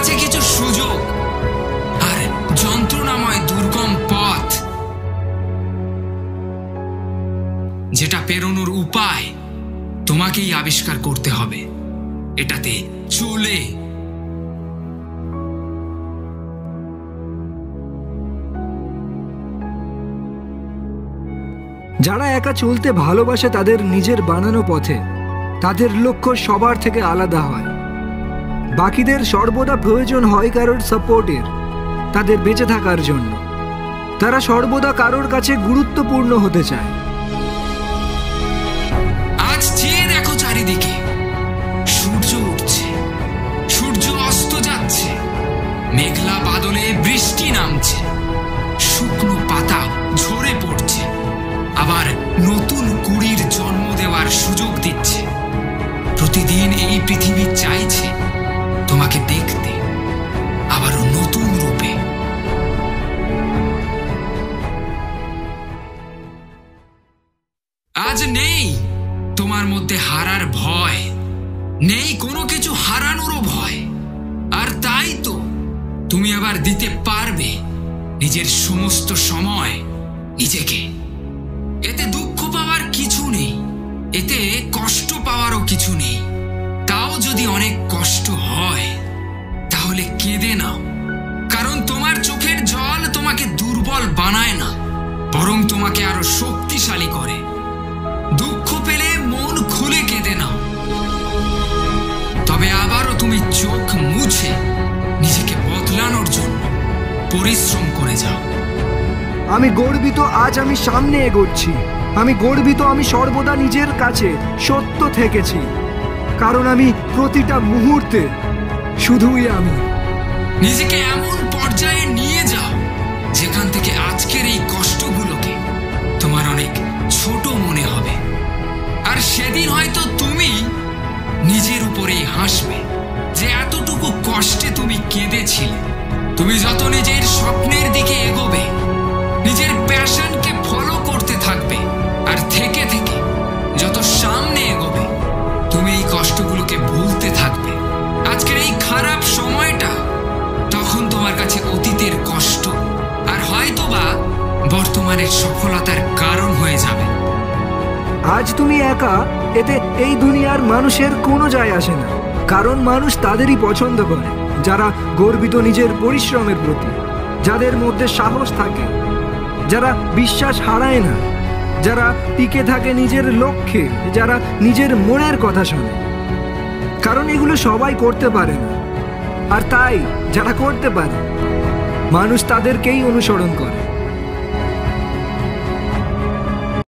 আছে কিছু সুযোগ আর যন্ত্রণাময় দুর্গম পথ, যেটা পেরোনোর উপায় তোমাকেই আবিষ্কার করতে হবে। এটাতে চলে যারা একা চলতে ভালোবাসে তাদের নিজের বানানো পথে তাদের লক্ষ্য সবার থেকে আলাদা হয়। বাকিদের সর্বদা প্রয়োজন হয় কারোর সাপোর্টের, তাদের বেঁচে থাকার জন্য। তারা সর্বদা কারোর কাছে গুরুত্বপূর্ণ হতে চায়। আজ চেয়ে দেখো চারিদিকে, সূর্য উঠছে, সূর্য অস্ত যাচ্ছে, মেঘলা বাদলে বৃষ্টি নামছে, শুকনো পাতা ঝরে পড়ছে, আবার নতুন কুড়ির জন্ম দেওয়ার সুযোগ দিচ্ছে। প্রতিদিন এই পৃথিবী চাইছে তোমাকে দেখতে, আবারও নতুন রূপে। আজ নেই তোমার মধ্যে হারার ভয়, নেই কোনো কিছু হারানোরও ভয়। আর তাই তো তুমি আবার দিতে পারবে নিজের সমস্ত সময় নিজেকে। এতে দুঃখ পাওয়ার কিছু নেই, এতে কষ্ট পাওয়ারও কিছু নেই। তাও যদি অনেক কষ্ট হয় তাহলে কেঁদে নাও, কারণ তোমার চোখের জল তোমাকে দুর্বল বানায় না, বরং তোমাকে আরো শক্তিশালী করে। দুঃখ পেলে মন খুলে কেঁদে নাও, তবে আবারও তুমি চোখ মুছে নিজেকে বদলানোর জন্য পরিশ্রম করে যাও। আমি গর্বিত, আজ আমি সামনে এগোচ্ছি। আমি গর্বিত, আমি সর্বদা নিজের কাছে সত্য থেকেছি, কারণ আমি প্রতিটা মুহূর্তে শুধুই আমি। নিজেকে এমন পর্যায়ে নিয়ে যাও যেখান থেকে আজকের এই কষ্টগুলোকে তোমার অনেক ছোট মনে হবে। আর সেদিন হয়তো তুমি নিজের উপরেই হাসবে যে এতটুকু কষ্টে তুমি কেঁদেছিলে। তুমি যত নিজের স্বপ্নের দিকে এগোবে, নিজের প্যাশনকে ফলো করতে থাকবে, আর থেকে থেকে যত সামনে এগোবে, তুমি এই কষ্টগুলোকে ভুলতে থাকবে। আজকের এই খারাপ সময়টা তখন তোমার কাছে অতীতের কষ্ট, আর হয়তোবা বর্তমানের সফলতার কারণ হয়ে যাবে। আজ তুমি একা, এতে এই দুনিয়ার মানুষের কোনো যায় আসে না, কারণ মানুষ তাদেরই পছন্দ করে যারা গর্বিত নিজের পরিশ্রমের প্রতি, যাদের মধ্যে সাহস থাকে, যারা বিশ্বাস হারায় না, যারা টিকে থাকে নিজের লক্ষ্যে, যারা নিজের মনের কথা শোনে। কারণ এগুলো সবাই করতে পারে না, আর তাই যারা করতে পারে মানুষ তাদেরকেই অনুসরণ করে।